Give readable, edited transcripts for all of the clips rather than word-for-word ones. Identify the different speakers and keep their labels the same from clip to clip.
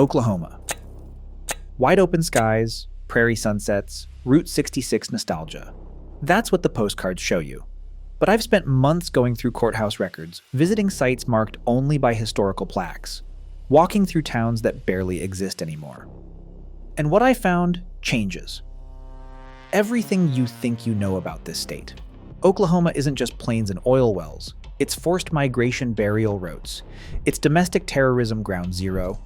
Speaker 1: Oklahoma. Wide open skies, prairie sunsets, Route 66 nostalgia. That's what the postcards show you. But I've spent months going through courthouse records, visiting sites marked only by historical plaques, walking through towns that barely exist anymore. And what I found changes everything you think you know about this state. Oklahoma isn't just plains and oil wells. It's forced migration burial routes. It's domestic terrorism ground zero,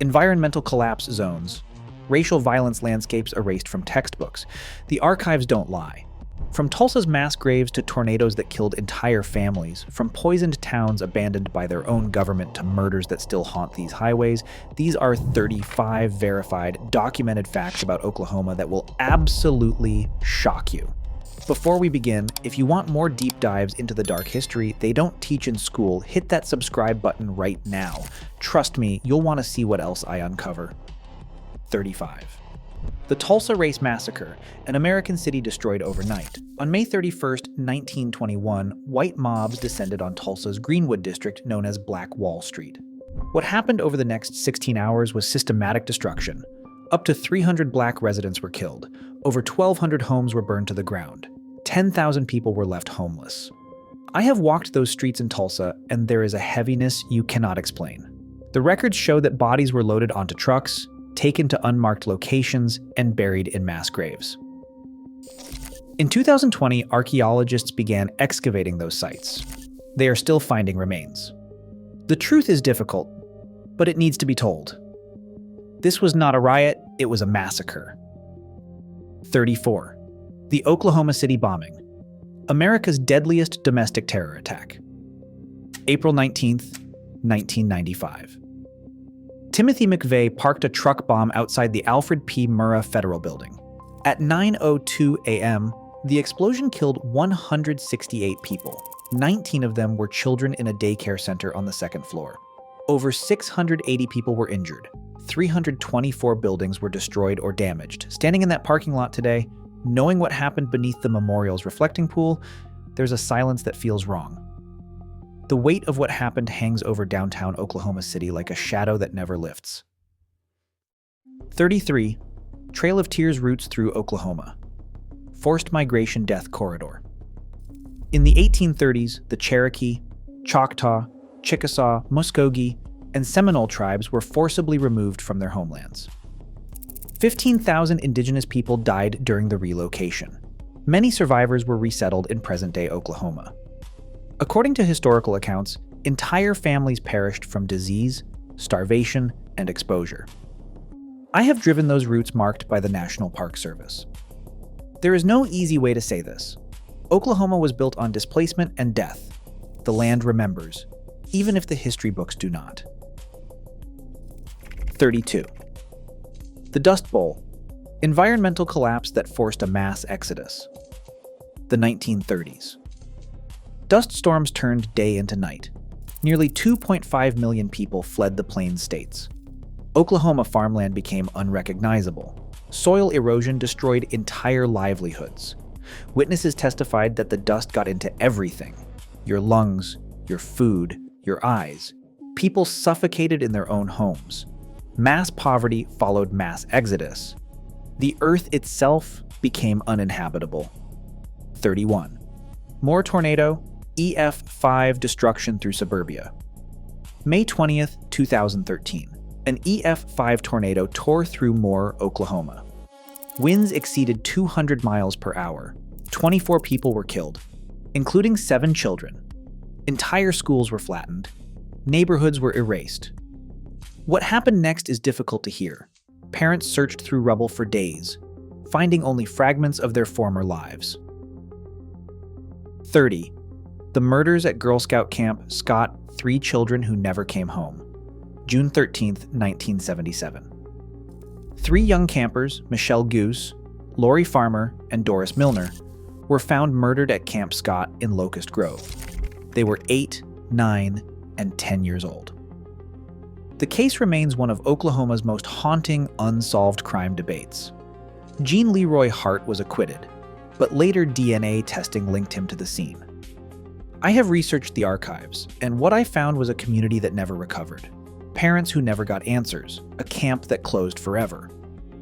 Speaker 1: environmental collapse zones, racial violence landscapes erased from textbooks. The archives don't lie. From Tulsa's mass graves to tornadoes that killed entire families, from poisoned towns abandoned by their own government to murders that still haunt these highways, these are 35 verified, documented facts about Oklahoma that will absolutely shock you. Before we begin, if you want more deep dives into the dark history they don't teach in school, hit that subscribe button right now. Trust me, you'll want to see what else I uncover. 35. The Tulsa Race Massacre, an American city destroyed overnight. On May 31, 1921, white mobs descended on Tulsa's Greenwood district known as Black Wall Street. What happened over the next 16 hours was systematic destruction. Up to 300 black residents were killed. Over 1,200 homes were burned to the ground. 10,000 people were left homeless. I have walked those streets in Tulsa, and there is a heaviness you cannot explain. The records show that bodies were loaded onto trucks, taken to unmarked locations, and buried in mass graves. In 2020, archaeologists began excavating those sites. They are still finding remains. The truth is difficult, but it needs to be told. This was not a riot, it was a massacre. 34. The Oklahoma City bombing. America's deadliest domestic terror attack. April 19th, 1995. Timothy McVeigh parked a truck bomb outside the Alfred P. Murrah Federal Building. At 9:02 a.m., the explosion killed 168 people. 19 of them were children in a daycare center on the second floor. Over 680 people were injured. 324 buildings were destroyed or damaged. Standing in that parking lot today, knowing what happened beneath the memorial's reflecting pool, there's a silence that feels wrong. The weight of what happened hangs over downtown Oklahoma City like a shadow that never lifts. 33. Trail of Tears routes through Oklahoma. Forced migration death corridor. In the 1830s, the Cherokee, Choctaw, Chickasaw, Muskogee, and Seminole tribes were forcibly removed from their homelands. 15,000 indigenous people died during the relocation. Many survivors were resettled in present-day Oklahoma. According to historical accounts, entire families perished from disease, starvation, and exposure. I have driven those routes marked by the National Park Service. There is no easy way to say this. Oklahoma was built on displacement and death. The land remembers, even if the history books do not. 32. The Dust Bowl, environmental collapse that forced a mass exodus. The 1930s. Dust storms turned day into night. Nearly 2.5 million people fled the Plains states. Oklahoma farmland became unrecognizable. Soil erosion destroyed entire livelihoods. Witnesses testified that the dust got into everything: your lungs, your food, your eyes. People suffocated in their own homes. Mass poverty followed mass exodus. The earth itself became uninhabitable. 31. More tornado, EF5 destruction through suburbia. May 20th, 2013. An EF5 tornado tore through Moore, Oklahoma. Winds exceeded 200 miles per hour. 24 people were killed, including 7 children. Entire schools were flattened. Neighborhoods were erased. What happened next is difficult to hear. Parents searched through rubble for days, finding only fragments of their former lives. 30. The murders at Girl Scout Camp Scott, 3 children who never came home. June 13, 1977. 3 young campers, Michelle Goose, Lori Farmer, and Doris Milner, were found murdered at Camp Scott in Locust Grove. They were 8, 9, and 10 years old. The case remains one of Oklahoma's most haunting, unsolved crime debates. Jean Leroy Hart was acquitted, but later DNA testing linked him to the scene. I have researched the archives, and what I found was a community that never recovered. parents who never got answers, a camp that closed forever.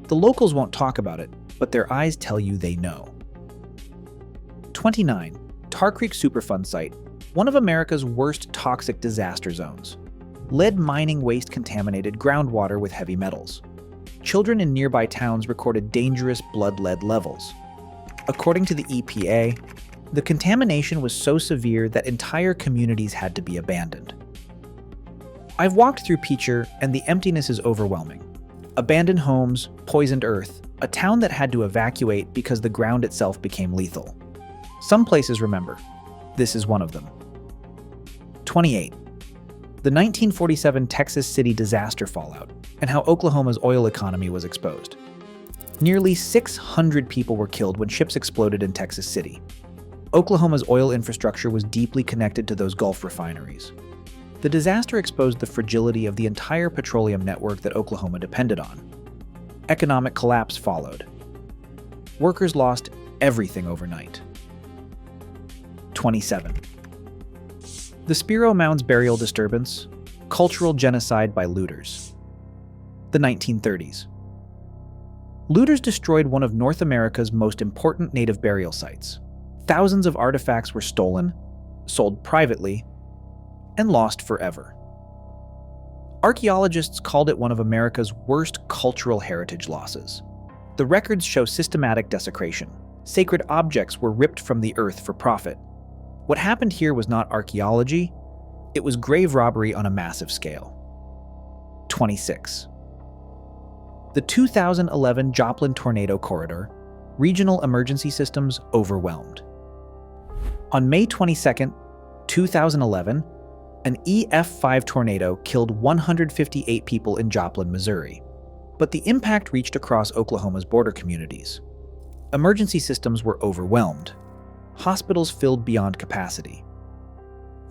Speaker 1: The locals won't talk about it, but their eyes tell you they know. 29. Tar Creek Superfund Site, one of America's worst toxic disaster zones. Lead mining waste contaminated groundwater with heavy metals. Children in nearby towns recorded dangerous blood lead levels. According to the EPA, the contamination was so severe that entire communities had to be abandoned. I've walked through Peacher, and the emptiness is overwhelming. Abandoned homes, poisoned earth, a town that had to evacuate because the ground itself became lethal. Some places remember. This is one of them. 28. The 1947 Texas City disaster fallout, and how Oklahoma's oil economy was exposed. Nearly 600 people were killed when ships exploded in Texas City. Oklahoma's oil infrastructure was deeply connected to those Gulf refineries. The disaster exposed the fragility of the entire petroleum network that Oklahoma depended on. Economic collapse followed. Workers lost everything overnight. 27. The Spiro Mounds burial disturbance, cultural genocide by looters. The 1930s. Looters destroyed one of North America's most important native burial sites. Thousands of artifacts were stolen, sold privately, and lost forever. Archaeologists called it one of America's worst cultural heritage losses. The records show systematic desecration. Sacred objects were ripped from the earth for profit. What happened here was not archaeology, it was grave robbery on a massive scale. 26. The 2011 Joplin tornado corridor, regional emergency systems overwhelmed. On May 22, 2011, an EF5 tornado killed 158 people in Joplin, Missouri. But the impact reached across Oklahoma's border communities. Emergency systems were overwhelmed. Hospitals filled beyond capacity.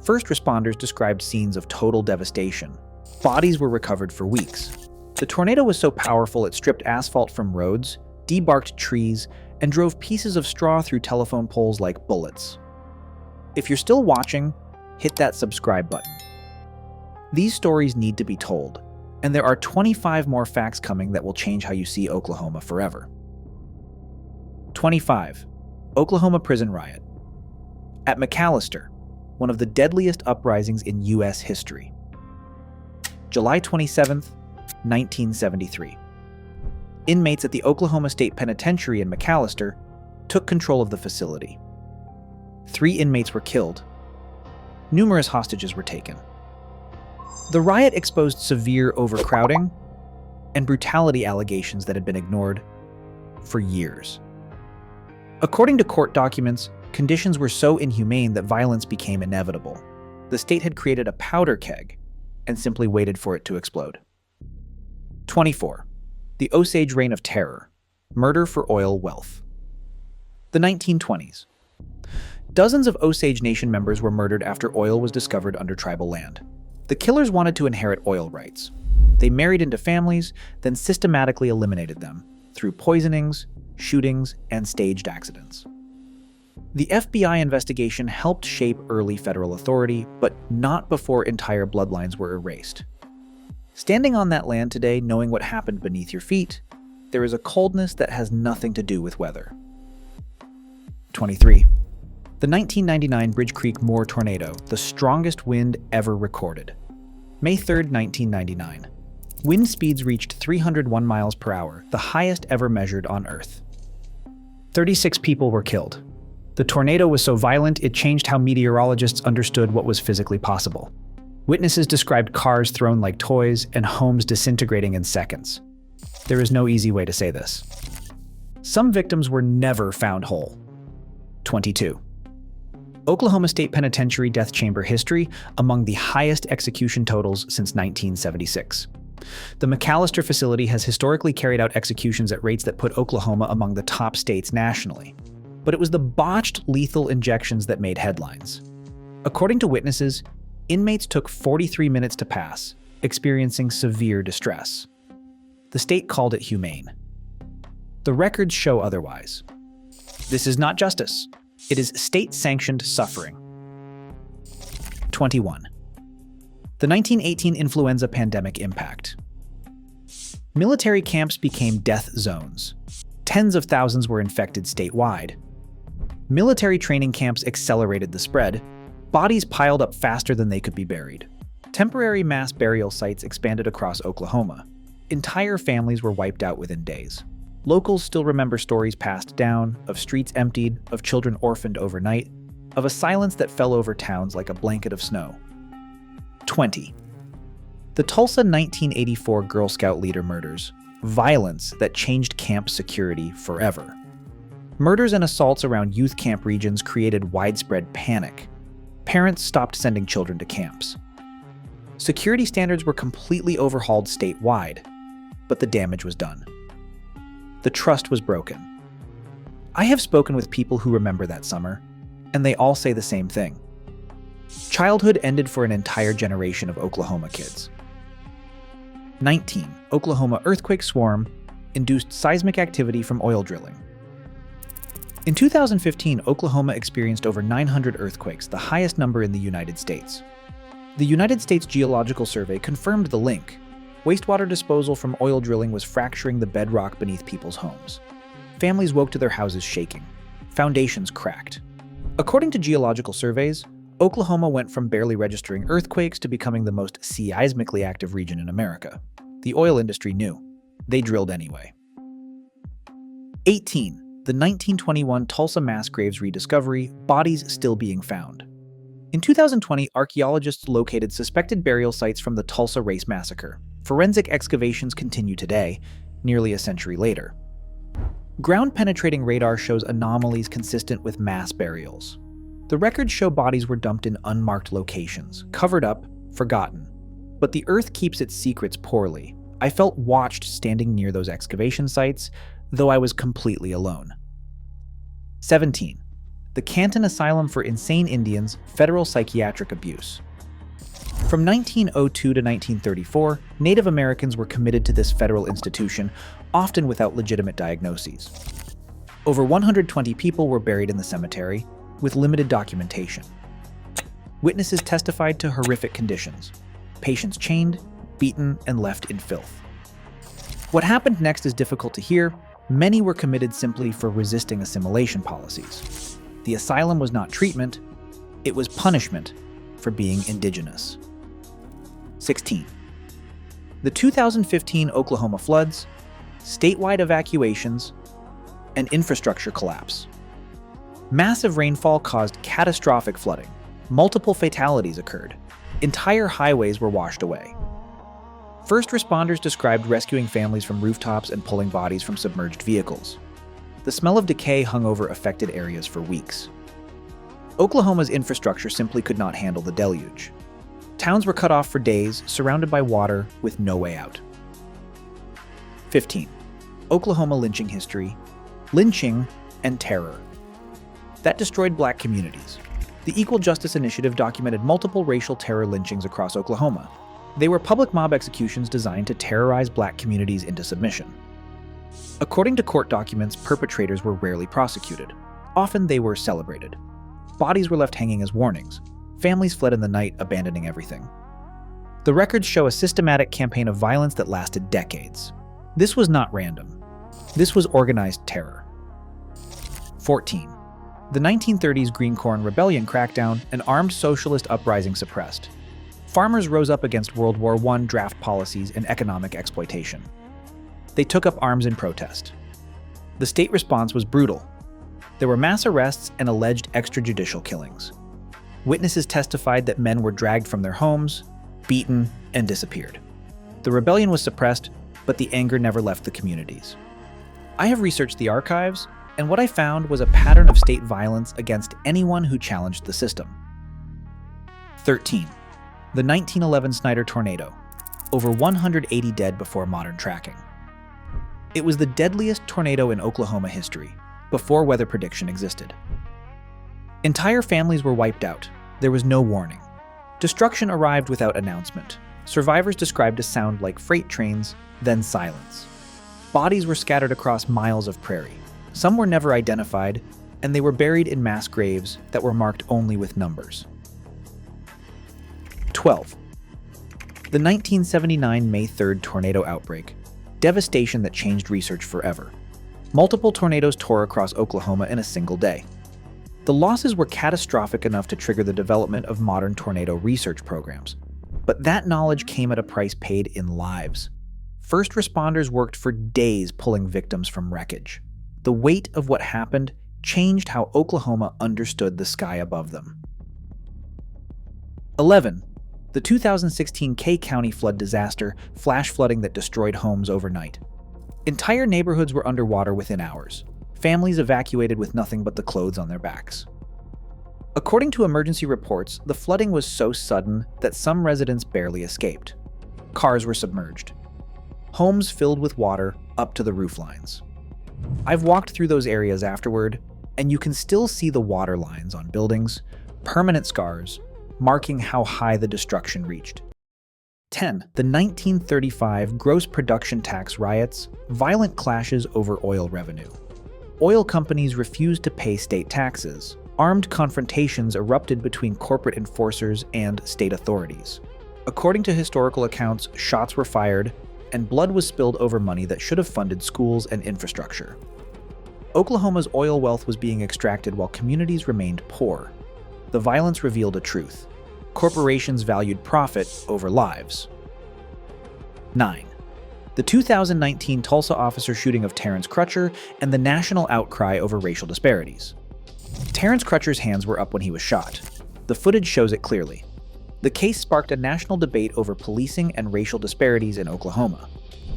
Speaker 1: First responders described scenes of total devastation. Bodies were recovered for weeks. The tornado was so powerful it stripped asphalt from roads, debarked trees, and drove pieces of straw through telephone poles like bullets. If you're still watching, hit that subscribe button. These stories need to be told, and there are 25 more facts coming that will change how you see Oklahoma forever. 25. Oklahoma prison riot. At McAllister, one of the deadliest uprisings in U.S. history. July 27, 1973. Inmates at the Oklahoma State Penitentiary in McAllister took control of the facility. 3 inmates were killed. Numerous hostages were taken. The riot exposed severe overcrowding and brutality allegations that had been ignored for years. According to court documents, conditions were so inhumane that violence became inevitable. The state had created a powder keg and simply waited for it to explode. 24. The Osage Reign of Terror. Murder for oil wealth. The 1920s. Dozens of Osage Nation members were murdered after oil was discovered under tribal land. The killers wanted to inherit oil rights. They married into families, then systematically eliminated them through poisonings, shootings, and staged accidents. The FBI investigation helped shape early federal authority, but not before entire bloodlines were erased. Standing on that land today, knowing what happened beneath your feet, there is a coldness that has nothing to do with weather. 23. The 1999 Bridge Creek Moore tornado, the strongest wind ever recorded. May 3, 1999. Wind speeds reached 301 miles per hour, the highest ever measured on Earth. 36 people were killed. The tornado was so violent it changed how meteorologists understood what was physically possible. Witnesses described cars thrown like toys and homes disintegrating in seconds. There is no easy way to say this. Some victims were never found whole. 22. Oklahoma State Penitentiary death chamber history, among the highest execution totals since 1976. The McAllister facility has historically carried out executions at rates that put Oklahoma among the top states nationally. But it was the botched lethal injections that made headlines. According to witnesses, inmates took 43 minutes to pass, experiencing severe distress. The state called it humane. The records show otherwise. This is not justice. It is state-sanctioned suffering. 21. The The 1918 influenza pandemic impact. Military camps became death zones. Tens of thousands were infected statewide. Military training camps accelerated the spread. Bodies piled up faster than they could be buried. Temporary mass burial sites expanded across Oklahoma. Entire families were wiped out within days. Locals still remember stories passed down, of streets emptied, of children orphaned overnight, of a silence that fell over towns like a blanket of snow. 20. The Tulsa 1984 Girl Scout leader murders. Violence that changed camp security forever. Murders and assaults around youth camp regions created widespread panic. Parents stopped sending children to camps. Security standards were completely overhauled statewide, but the damage was done. The trust was broken. I have spoken with people who remember that summer, and they all say the same thing. Childhood ended for an entire generation of Oklahoma kids. 19. Oklahoma earthquake swarm induced seismic activity from oil drilling. In 2015, Oklahoma experienced over 900 earthquakes, the highest number in the United States. The United States Geological Survey confirmed the link. Wastewater disposal from oil drilling was fracturing the bedrock beneath people's homes. Families woke to their houses shaking. Foundations cracked. According to geological surveys, Oklahoma went from barely registering earthquakes to becoming the most seismically active region in America. The oil industry knew. They drilled anyway. 18. The 1921 Tulsa mass graves rediscovery, bodies still being found. In 2020, archaeologists located suspected burial sites from the Tulsa race massacre. Forensic excavations continue today, nearly a century later. Ground-penetrating radar shows anomalies consistent with mass burials. The records show bodies were dumped in unmarked locations, covered up, forgotten. But the earth keeps its secrets poorly. I felt watched standing near those excavation sites, though I was completely alone. 17. The Canton Asylum for Insane Indians, Federal Psychiatric Abuse. From 1902 to 1934, Native Americans were committed to this federal institution, often without legitimate diagnoses. Over 120 people were buried in the cemetery, with limited documentation. Witnesses testified to horrific conditions. Patients chained, beaten, and left in filth. What happened next is difficult to hear. Many were committed simply for resisting assimilation policies. The asylum was not treatment, it was punishment for being indigenous. 16. The 2015 Oklahoma floods, statewide evacuations, and infrastructure collapse. Massive rainfall caused catastrophic flooding. Multiple fatalities occurred. Entire highways were washed away. First responders described rescuing families from rooftops and pulling bodies from submerged vehicles. The smell of decay hung over affected areas for weeks. Oklahoma's infrastructure simply could not handle the deluge. Towns were cut off for days, surrounded by water, with no way out. 15. Oklahoma lynching history. Lynching and terror. That destroyed black communities. The Equal Justice Initiative documented multiple racial terror lynchings across Oklahoma. They were public mob executions designed to terrorize black communities into submission. According to court documents, perpetrators were rarely prosecuted. Often they were celebrated. Bodies were left hanging as warnings. Families fled in the night, abandoning everything. The records show a systematic campaign of violence that lasted decades. This was not random. This was organized terror. 14. The 1930s Green Corn Rebellion crackdown, an armed socialist uprising suppressed. Farmers rose up against World War I draft policies and economic exploitation. They took up arms in protest. The state response was brutal. There were mass arrests and alleged extrajudicial killings. Witnesses testified that men were dragged from their homes, beaten, and disappeared. The rebellion was suppressed, but the anger never left the communities. I have researched the archives, and what I found was a pattern of state violence against anyone who challenged the system. 13. The 1911 Snyder tornado. Over 180 dead before modern tracking. It was the deadliest tornado in Oklahoma history, before weather prediction existed. Entire families were wiped out. There was no warning. Destruction arrived without announcement. Survivors described a sound like freight trains, then silence. Bodies were scattered across miles of prairie. Some were never identified, and they were buried in mass graves that were marked only with numbers. 12. The 1979 May 3rd tornado outbreak. Devastation that changed research forever. Multiple tornadoes tore across Oklahoma in a single day. The losses were catastrophic enough to trigger the development of modern tornado research programs. But that knowledge came at a price paid in lives. First responders worked for days pulling victims from wreckage. The weight of what happened changed how Oklahoma understood the sky above them. 11. The 2016 Kay County flood disaster, flash flooding that destroyed homes overnight. Entire neighborhoods were underwater within hours. Families evacuated with nothing but the clothes on their backs. According to emergency reports, the flooding was so sudden that some residents barely escaped. Cars were submerged. Homes filled with water up to the roof lines. I've walked through those areas afterward, and you can still see the water lines on buildings, permanent scars, marking how high the destruction reached. 10. The 1935 gross production tax riots, violent clashes over oil revenue. Oil companies refused to pay state taxes. Armed confrontations erupted between corporate enforcers and state authorities. According to historical accounts, shots were fired, and blood was spilled over money that should have funded schools and infrastructure. Oklahoma's oil wealth was being extracted while communities remained poor. The violence revealed a truth. Corporations valued profit over lives. 9. The 2019 Tulsa officer shooting of Terrence Crutcher and the national outcry over racial disparities. Terrence Crutcher's hands were up when he was shot. The footage shows it clearly. The case sparked a national debate over policing and racial disparities in Oklahoma.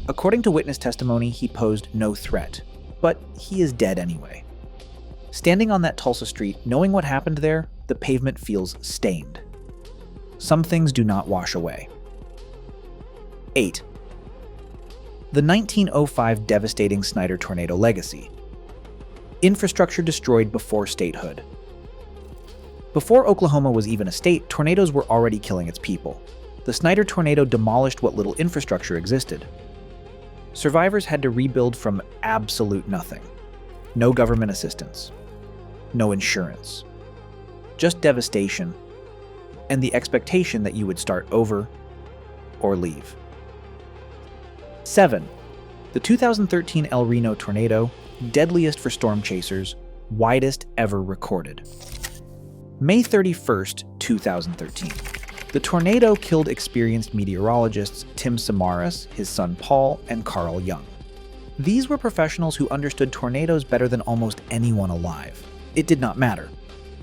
Speaker 1: According to witness testimony, he posed no threat, but he is dead anyway. Standing on that Tulsa street, knowing what happened there, the pavement feels stained. Some things do not wash away. 8. The 1905 devastating Snyder tornado legacy. Infrastructure destroyed before statehood. Before Oklahoma was even a state, tornadoes were already killing its people. The Snyder tornado demolished what little infrastructure existed. Survivors had to rebuild from absolute nothing. No government assistance. No insurance. Just devastation, and the expectation that you would start over or leave. 7. The 2013 El Reno tornado, deadliest for storm chasers, widest ever recorded. May 31st, 2013. The tornado killed experienced meteorologists Tim Samaras, his son Paul, and Carl Young. These were professionals who understood tornadoes better than almost anyone alive. It did not matter.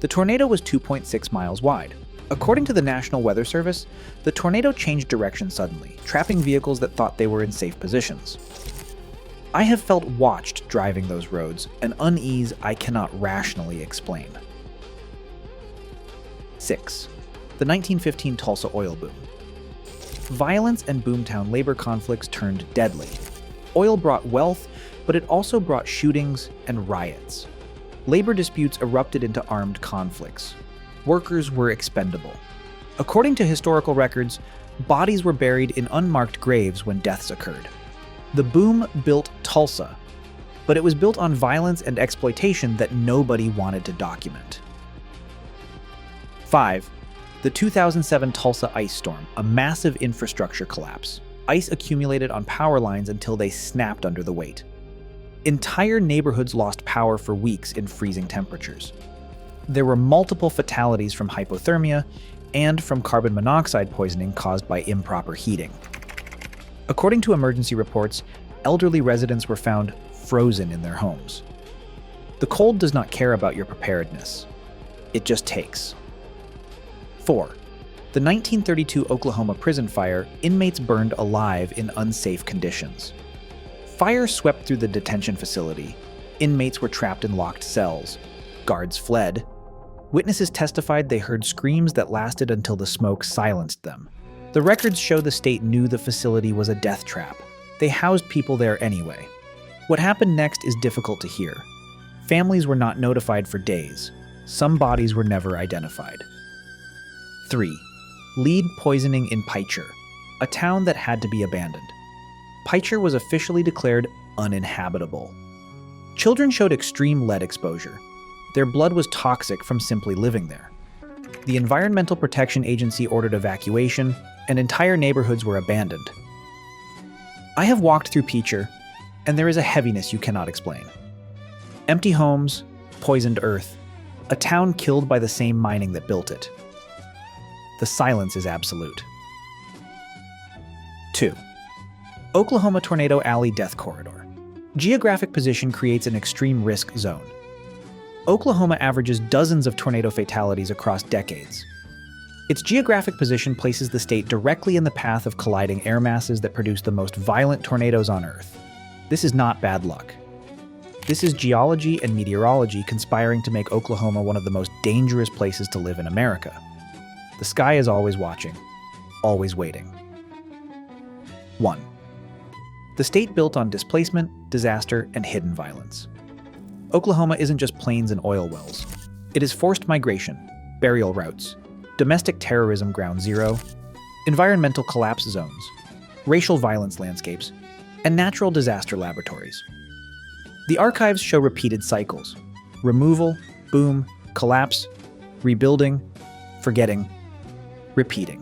Speaker 1: The tornado was 2.6 miles wide. According to the National Weather Service, the tornado changed direction suddenly, trapping vehicles that thought they were in safe positions. I have felt watched driving those roads, an unease I cannot rationally explain. 6. The 1915 Tulsa oil boom. Violence and boomtown labor conflicts turned deadly. Oil brought wealth, but it also brought shootings and riots. Labor disputes erupted into armed conflicts. Workers were expendable. According to historical records, bodies were buried in unmarked graves when deaths occurred. The boom built Tulsa, but it was built on violence and exploitation that nobody wanted to document. 5. The 2007 Tulsa ice storm, a massive infrastructure collapse. Ice accumulated on power lines until they snapped under the weight. Entire neighborhoods lost power for weeks in freezing temperatures. There were multiple fatalities from hypothermia and from carbon monoxide poisoning caused by improper heating. According to emergency reports, elderly residents were found frozen in their homes. The cold does not care about your preparedness. It just takes. 4. The 1932 Oklahoma prison fire, inmates burned alive in unsafe conditions. Fire swept through the detention facility. Inmates were trapped in locked cells. Guards fled. Witnesses testified they heard screams that lasted until the smoke silenced them. The records show the state knew the facility was a death trap. They housed people there anyway. What happened next is difficult to hear. Families were not notified for days. Some bodies were never identified. 3. Lead poisoning in Picher, a town that had to be abandoned. Picher was officially declared uninhabitable. Children showed extreme lead exposure. Their blood was toxic from simply living there. The Environmental Protection Agency ordered evacuation, and entire neighborhoods were abandoned. I have walked through Peacher, and there is a heaviness you cannot explain. Empty homes, poisoned earth, a town killed by the same mining that built it. The silence is absolute. 2. Oklahoma Tornado Alley Death Corridor. Geographic position creates an extreme risk zone. Oklahoma averages dozens of tornado fatalities across decades. Its geographic position places the state directly in the path of colliding air masses that produce the most violent tornadoes on Earth. This is not bad luck. This is geology and meteorology conspiring to make Oklahoma one of the most dangerous places to live in America. The sky is always watching, always waiting. 1. The state built on displacement, disaster, and hidden violence. Oklahoma isn't just plains and oil wells. It is forced migration, burial routes, domestic terrorism ground zero, environmental collapse zones, racial violence landscapes, and natural disaster laboratories. The archives show repeated cycles: removal, boom, collapse, rebuilding, forgetting, repeating.